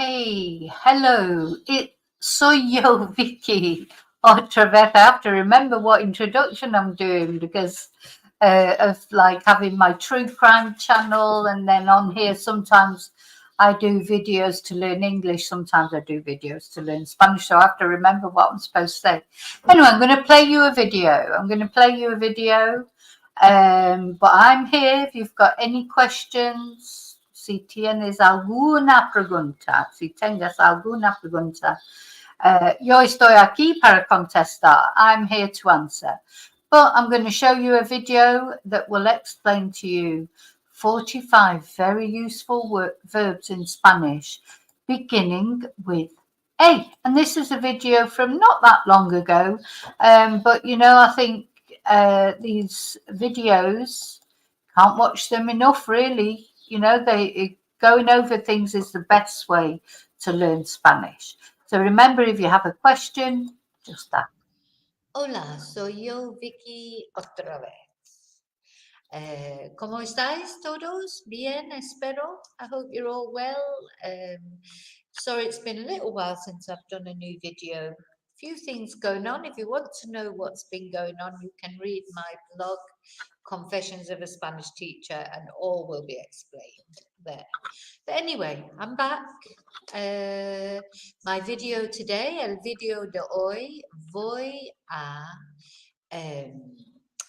Hey, hello. Soy yo, Vicky. Otra vez. I have to remember what introduction I'm doing because of like having my true crime channel, and then on here sometimes I do videos to learn English. Sometimes I do videos to learn Spanish, so I have to remember what I'm supposed to say. Anyway, I'm going to play you a video. But I'm here if you've got any questions. Si tienes alguna pregunta, si tengas alguna pregunta, yo estoy aquí para contestar. I'm here to answer. But I'm going to show you a video that will explain to you 45 very useful verbs in Spanish, beginning with A. And this is a video from not that long ago, but you know, I think these videos, can't watch them enough, really. You know, going over things is the best way to learn Spanish. So remember, if you have a question, just ask. Hola, soy yo, Vicky, otra vez. ¿Cómo estáis todos? Bien, espero. I hope you're all well. Sorry, it's been a little while since I've done a new video. A few things going on. If you want to know what's been going on, you can read my blog, Confessions of a Spanish Teacher, and all will be explained there. But anyway, I'm back. My video today, el video de hoy, voy a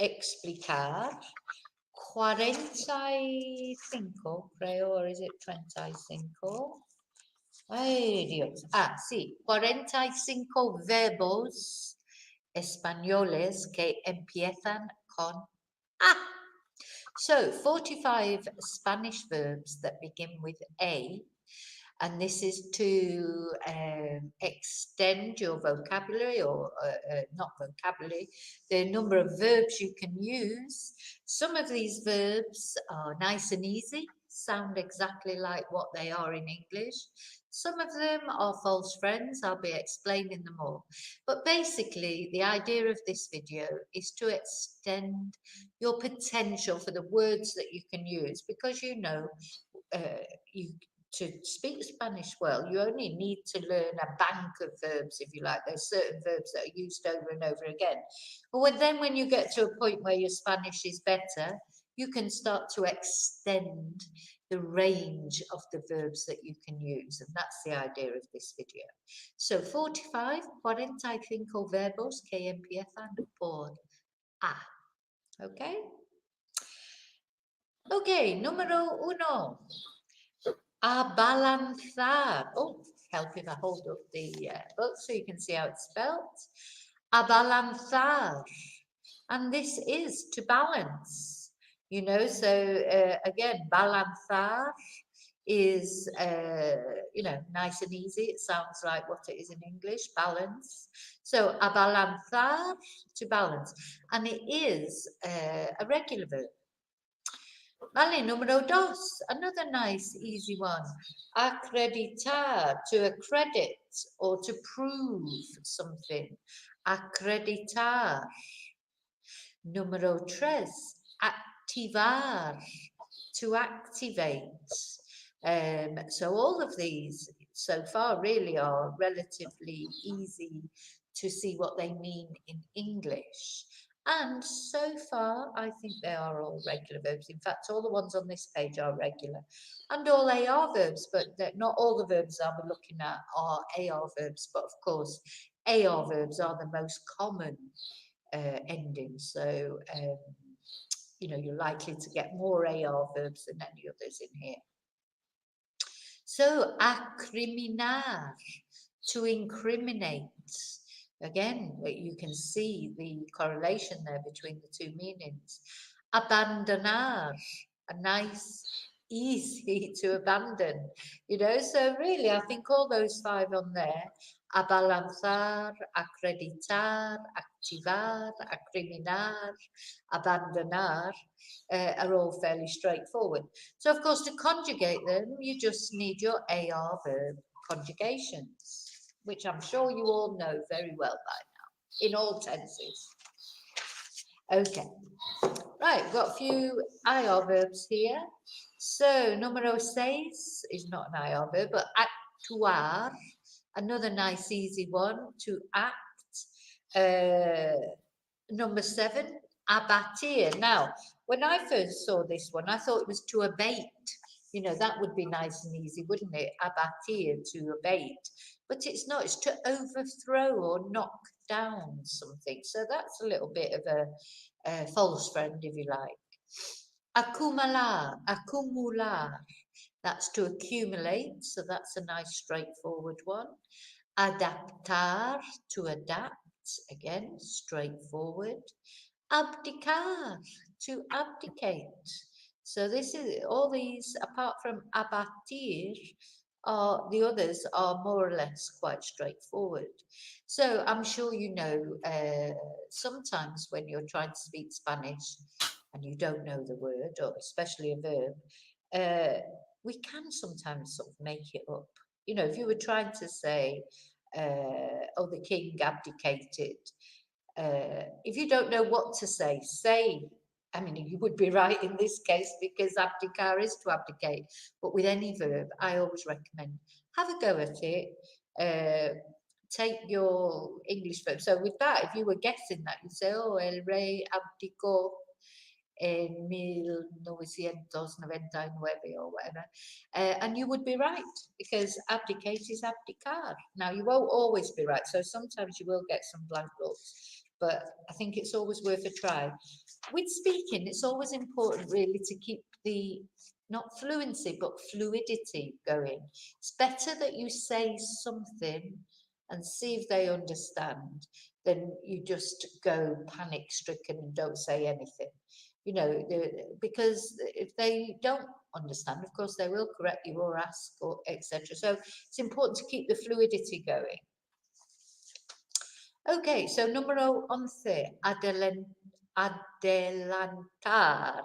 explicar 45, creo, or is it 35? Ay, Dios. Sí, 45 verbos españoles que empiezan con A. So, 45 Spanish verbs that begin with A, and this is to extend your vocabulary, or not vocabulary, the number of verbs you can use. Some of these verbs are nice and easy, sound exactly like what they are in English. Some of them are false friends. I'll be explaining them all. But basically, the idea of this video is to extend your potential for the words that you can use, because you know, to speak Spanish well, you only need to learn a bank of verbs, if you like. There's certain verbs that are used over and over again. But then when you get to a point where your Spanish is better, you can start to extend the range of the verbs that you can use. And that's the idea of this video. So 45 verbos que empiezan por A. Okay? Okay, número uno. Abalanzar. Oh, help if I hold up the book so you can see how it's spelled. Abalanzar. And this is to balance. You know, so again, balanzar is, you know, nice and easy. It sounds like what it is in English, balance. So, abalanzar, to balance. And it is a regular verb. Vale, número dos, another nice, easy one. Acreditar, to accredit or to prove something. Acreditar. Número tres, activar, to activate. So all of these so far really are relatively easy to see what they mean in English. And so far, I think they are all regular verbs. In fact, all the ones on this page are regular. And all AR verbs, but not all the verbs I'll be looking at are AR verbs. But of course, AR verbs are the most common endings. So, you know, you're likely to get more AR verbs than any others in here. So, acriminar, to incriminate. Again, you can see the correlation there between the two meanings. Abandonar, a nice, easy to abandon. You know, so really, I think all those five on there, abalanzar, acreditar, activar, acriminar, abandonar, are all fairly straightforward. So, of course, to conjugate them, you just need your AR verb conjugations, which I'm sure you all know very well by now, in all tenses. Okay, right, we've got a few IR verbs here. So, número 6 is not an IR verb, but actuar. Another nice easy one, to act. Number 7, abatir. Now, when I first saw this one, I thought it was to abate. You know, that would be nice and easy, wouldn't it? Abatir, to abate. But it's not, it's to overthrow or knock down something. So that's a little bit of a false friend, if you like. Accumular. That's to accumulate. So that's a nice straightforward one. Adaptar, to adapt. Again, straightforward. Abdicar, to abdicate. So this is all these, apart from abatir, are the others are more or less quite straightforward. So I'm sure you know, sometimes when you're trying to speak Spanish and you don't know the word, or especially a verb, we can sometimes sort of make it up. You know, if you were trying to say, oh, the king abdicated, if you don't know what to say, I mean, you would be right in this case because abdicar is to abdicate. But with any verb, I always recommend have a go at it. Take your English verb. So with that, if you were guessing that, you'd say, oh, el rey abdicó in 1999 or whatever. And you would be right because abdicate is abdicar. Now, you won't always be right. So sometimes you will get some blank looks, but I think it's always worth a try. With speaking, it's always important really to keep the not fluency but fluidity going. It's better that you say something and see if they understand than you just go panic stricken and don't say anything. You know, because if they don't understand, of course they will correct you or ask or etc. So it's important to keep the fluidity going. Okay, so numero 11, adelantar,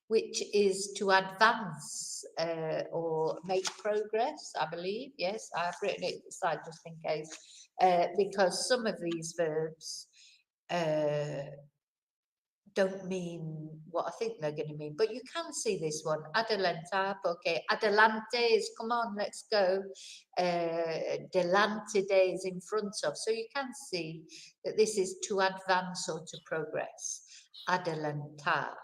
which is to advance or make progress, I believe. Yes, I've written it aside just in case, because some of these verbs don't mean what I think they're going to mean, but you can see this one, adelantar, okay, adelante is come on, let's go, delante de is in front of, so you can see that this is to advance or to progress, adelantar.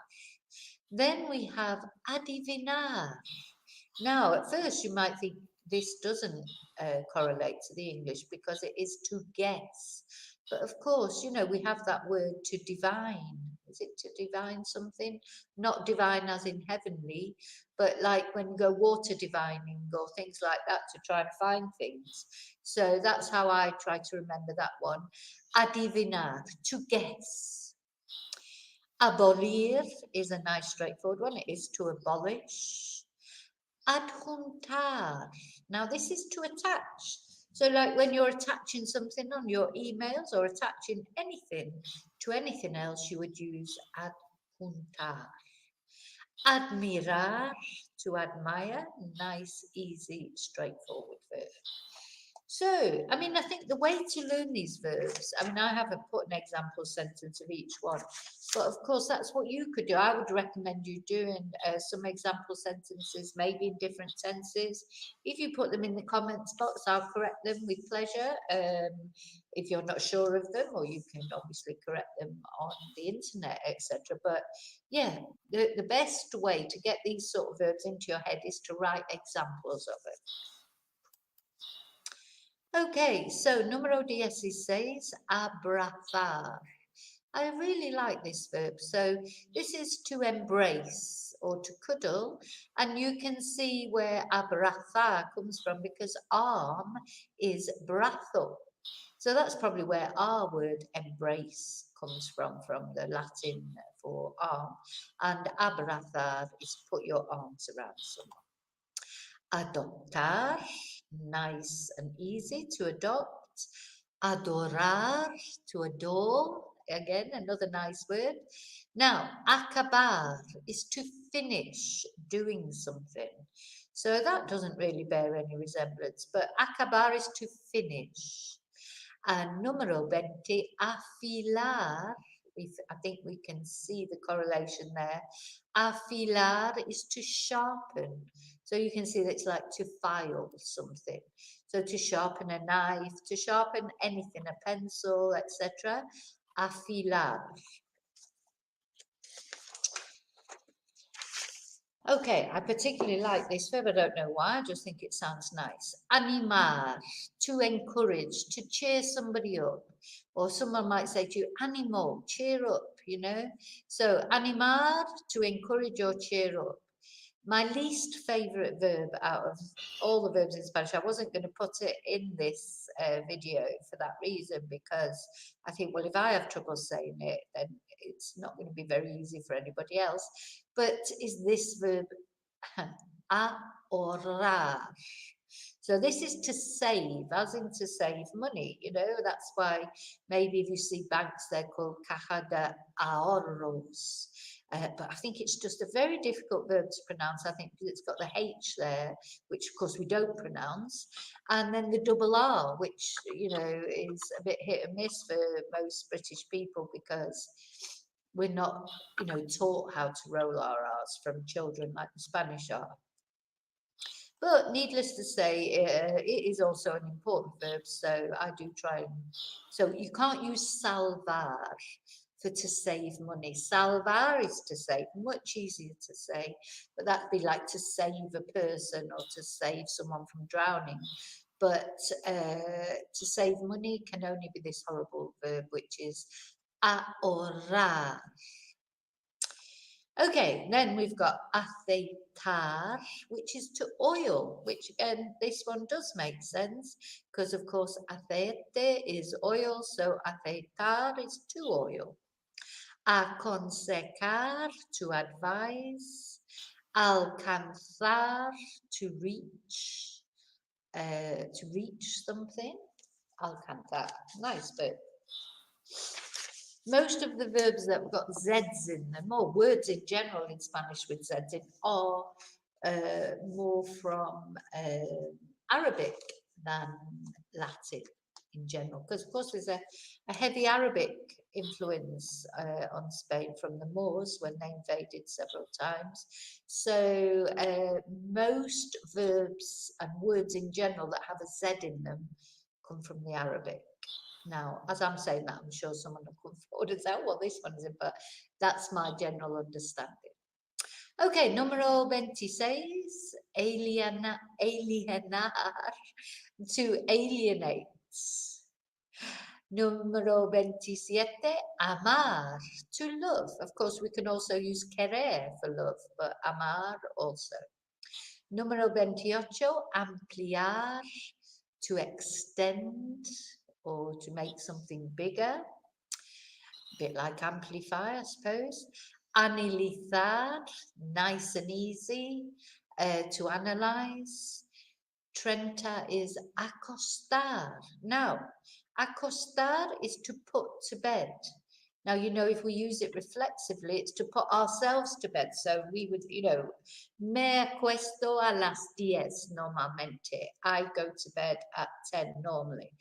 Then we have adivinar. Now, at first you might think this doesn't correlate to the English because it is to guess. But of course, you know, we have that word to divine. Is it to divine something? Not divine as in heavenly, but like when you go water divining or things like that to try and find things. So that's how I try to remember that one. Adivinar, to guess. Abolir is a nice straightforward one. It is to abolish. Adjuntar. Now this is to attach. So like when you're attaching something on your emails or attaching anything to anything else, you would use adjuntar. Admirar, to admire. Nice, easy, straightforward verb. So, I mean, I think the way to learn these verbs, I mean, I haven't put an example sentence of each one, but of course, that's what you could do. I would recommend you doing some example sentences, maybe in different tenses. If you put them in the comments box, I'll correct them with pleasure. If you're not sure of them, or you can obviously correct them on the internet, etc. But yeah, the best way to get these sort of verbs into your head is to write examples of it. Okay, so numero 16, abrazar. I really like this verb. So this is to embrace or to cuddle. And you can see where abrazar comes from because arm is brazo. So that's probably where our word embrace comes from the Latin for arm. And abrazar is put your arms around someone. Adoptar, nice and easy to adopt. Adorar, to adore. Again, another nice word. Now, acabar is to finish doing something. So that doesn't really bear any resemblance, but acabar is to finish. And numero 20, afilar, I think we can see the correlation there. Afilar is to sharpen. So you can see that it's like to file something. So to sharpen a knife, to sharpen anything, a pencil, etc. Afilar. Okay, I particularly like this verb. I don't know why, I just think it sounds nice. Animar, to encourage, to cheer somebody up. Or someone might say to you, animo, cheer up, you know. So animar, to encourage or cheer up. My least favourite verb out of all the verbs in Spanish, I wasn't going to put it in this video for that reason, because I think, well, if I have trouble saying it, then it's not going to be very easy for anybody else. But is this verb ahorrar? So this is to save, as in to save money, you know. That's why maybe if you see banks, they're called caja de ahorros. But I think it's just a very difficult verb to pronounce, I think, because it's got the H there, which of course we don't pronounce, and then the double R, which, you know, is a bit hit and miss for most British people, because we're not, you know, taught how to roll our R's from children like the Spanish are. But needless to say, it is also an important verb, so I do try and... So you can't use salvar for to save money. Salvar is to save, much easier to say, but that'd be like to save a person or to save someone from drowning. But to save money can only be this horrible verb, which is ahorrar. Okay, then we've got aceitar, which is to oil, which again, this one does make sense, because of course aceite is oil, so aceitar is to oil. Aconsejar, to advise. Alcanzar, to reach something. Alcanzar, nice verb. Most of the verbs that have got Zs in them, or words in general in Spanish with Zs in, are more from Arabic than Latin in general. Because, of course, there's a heavy Arabic influence on Spain from the Moors when they invaded several times. So most verbs and words in general that have a Z in them come from the Arabic. Now, as I'm saying that, I'm sure someone will come forward and say, oh, well, this one isn't, but that's my general understanding. Okay, número 26, alienar, to alienate. Número 27, amar, to love. Of course, we can also use querer for love, but amar also. Número 28, ampliar, to extend, or to make something bigger, a bit like amplify, I suppose. Analizar, nice and easy, to analyze. 30 is acostar. Now, acostar is to put to bed. Now, you know, if we use it reflexively, it's to put ourselves to bed. So we would, you know, me acuesto a las 10 normalmente. I go to bed at 10 normally.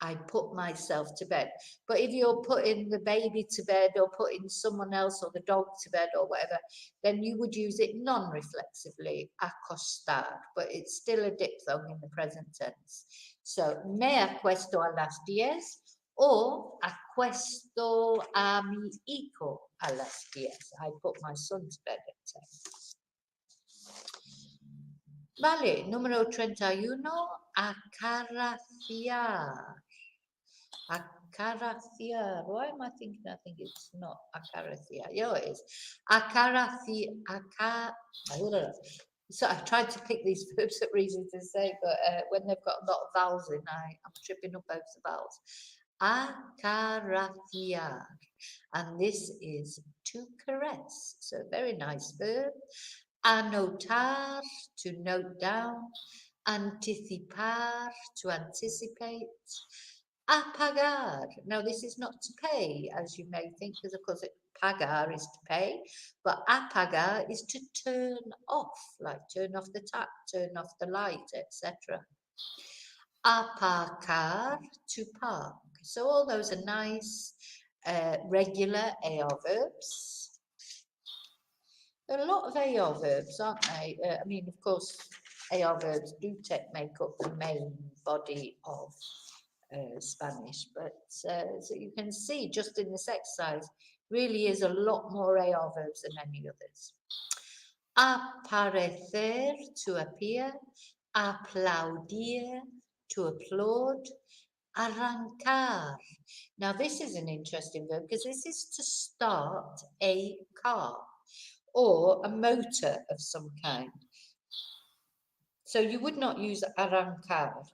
I put myself to bed. But if you're putting the baby to bed or putting someone else or the dog to bed or whatever, then you would use it non-reflexively, acostar, but it's still a diphthong in the present tense. So, me acuesto a las 10 or acuesto a mi hijo a las 10. I put my son to bed at 10. Vale, número 31, acariciar. Acariciar. Why am I thinking? I think it's not acariciar. Yeah, it is. Acariciar. So I tried to pick these verbs that are easy to say, but when they've got a lot of vowels in, I'm tripping up over the vowels. Acariciar. And this is to caress. So very nice verb. Anotar, to note down. Anticipar, to anticipate. Apagar. Now, this is not to pay, as you may think, because of course pagar is to pay, but apagar is to turn off, like turn off the tap, turn off the light, etc. Aparcar, to park. So all those are nice, regular AR verbs. There are a lot of AR verbs, aren't they? I mean, of course, AR verbs do make up the main body of Spanish, but so you can see just in this exercise, really is a lot more AR verbs than any others. Aparecer, to appear. Aplaudir, to applaud. Arrancar. Now, this is an interesting verb because this is to start a car or a motor of some kind. So you would not use arrancar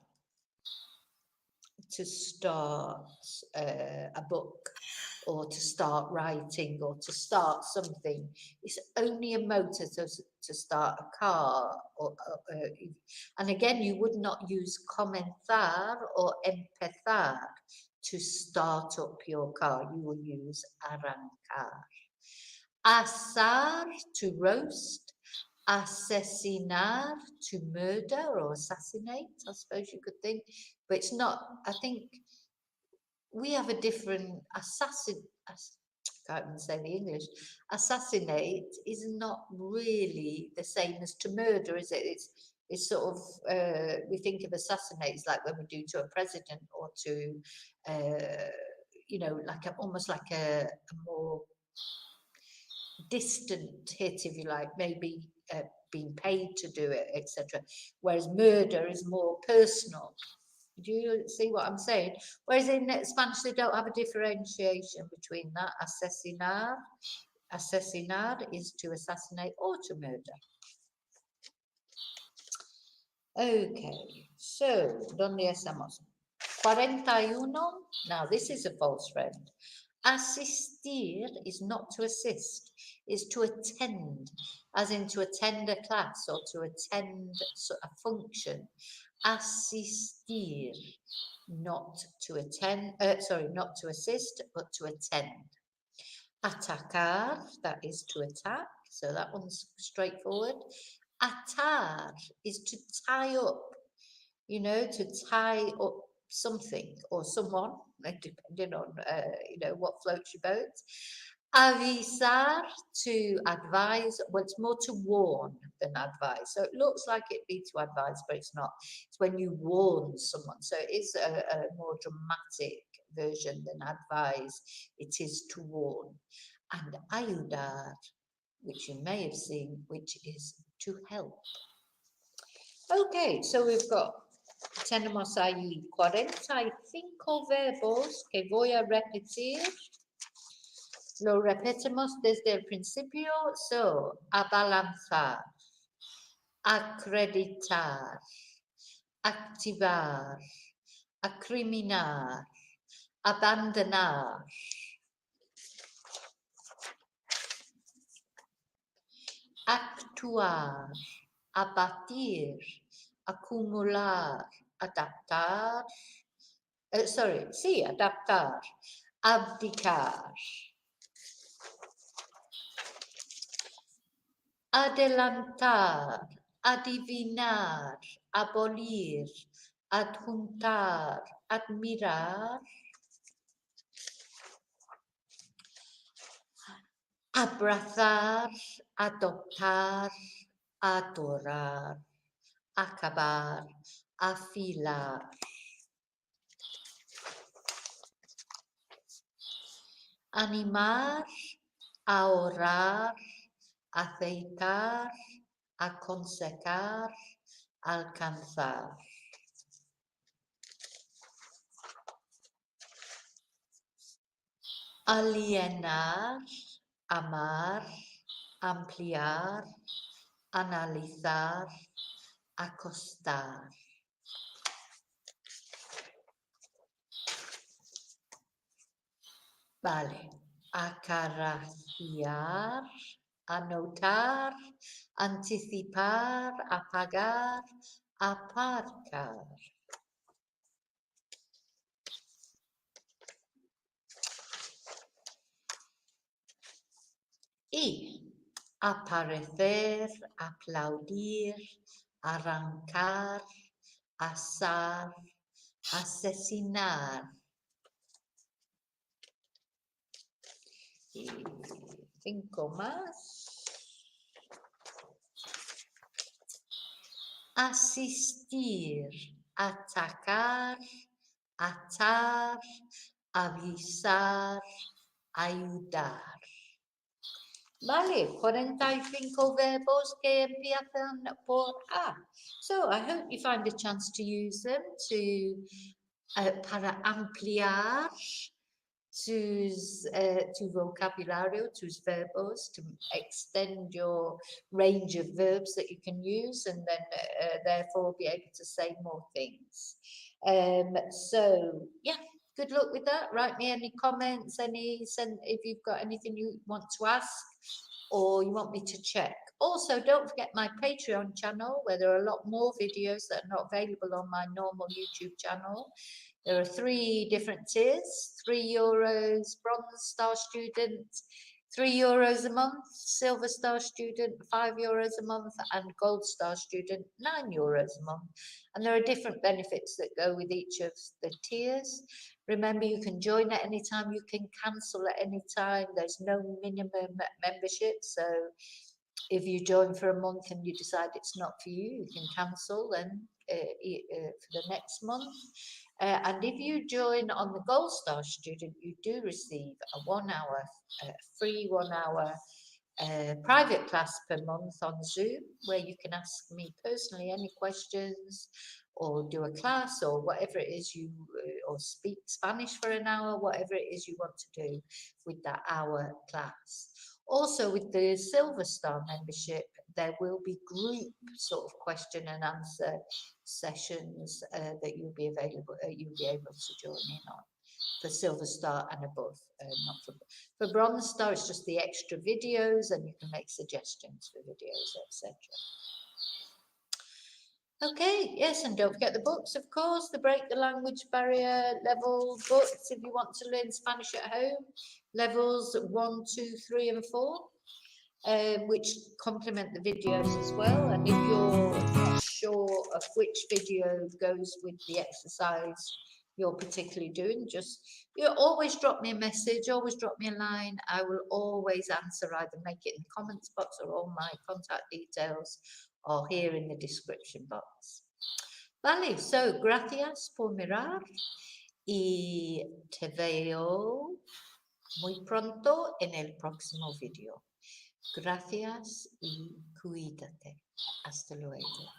to start a book or to start writing or to start something. It's only a motor to start a car. And again, you would not use comenzar or empezar to start up your car. You will use arrancar. Asar, to roast. Asesinar, to murder or assassinate, I suppose you could think. But it's not, I think we have a different I can't even say the English. Assassinate is not really the same as to murder, is it? It's sort of, we think of assassinate as like when we do to a president or to, you know, like almost like a more distant hit, if you like, maybe being paid to do it, etc. Whereas murder is more personal. Do you see what I'm saying? Whereas in Spanish, they don't have a differentiation between that. Asesinar is to assassinate or to murder. Okay, so, ¿dónde estamos? 41. Now, this is a false friend. Asistir is not to assist, is to attend, as in to attend a class or to attend a function. Asistir, not to attend, not to assist, but to attend. Atacar, that is to attack, so that one's straightforward. Atar is to tie up, you know, to tie up something or someone, depending on, you know, what floats your boat. Avisar, to advise. Well, it's more to warn than advise. So it looks like it'd be to advise, but it's not. It's when you warn someone. So it is a more dramatic version than advise. It is to warn. And ayudar, which you may have seen, which is to help. Okay, so we've got, tenemos ahí 45 verbos que voy a repetir. Lo repetimos desde el principio. So, abalanzar, acreditar, activar, acriminar, abandonar. Actuar, abatir, acumular, adaptar. Adaptar. Abdicar. Adelantar, adivinar, abolir, adjuntar, admirar. Abrazar, adoptar, adorar, acabar, afilar. Animar, ahorrar, aceitar, aconsejar, alcanzar. Alienar, amar, ampliar, analizar, acostar. Vale, acariciar, anotar, anticipar, apagar, aparcar. Y aparecer, aplaudir, arrancar, asar, asesinar. Y 5 más. asistir, atacar, atar, avisar, ayudar. Vale, 45 verbos que empiezan por A. So I hope you find a chance to use them para ampliar tu vocabulario, tus verbos, to extend your range of verbs that you can use, and then therefore be able to say more things. So yeah, good luck with that. Write me any comments, if you've got anything you want to ask or you want me to check. Also, don't forget my Patreon channel, where there are a lot more videos that are not available on my normal YouTube channel. There are 3 different tiers: €3, Bronze Star Student, €3 a month, Silver Star Student, €5 a month, and Gold Star Student, €9 a month. And there are different benefits that go with each of the tiers. Remember, you can join at any time, you can cancel at any time. There's no minimum membership, so if you join for a month and you decide it's not for you, you can cancel then for the next month. And if you join on the Gold Star Student, you do receive a 1 hour, free 1 hour private class per month on Zoom, where you can ask me personally any questions or do a class or whatever it is you, or speak Spanish for an hour, whatever it is you want to do with that hour class. Also, with the Silver Star membership, there will be group sort of question and answer sessions that you'll be able to join in on for Silver Star and above. Not for Bronze Star, it's just the extra videos, and you can make suggestions for videos, etc. Okay, yes, and don't forget the books, of course, the Break the Language Barrier level books if you want to learn Spanish at home, levels 1, 2, 3, and 4, which complement the videos as well. And if you're not sure of which video goes with the exercise you're particularly doing, just always drop me a message, always drop me a line. I will always answer, either make it in the comments box or all my contact details or here in the description box. Vale, so gracias por mirar y te veo muy pronto en el próximo video. Gracias y cuídate. Hasta luego.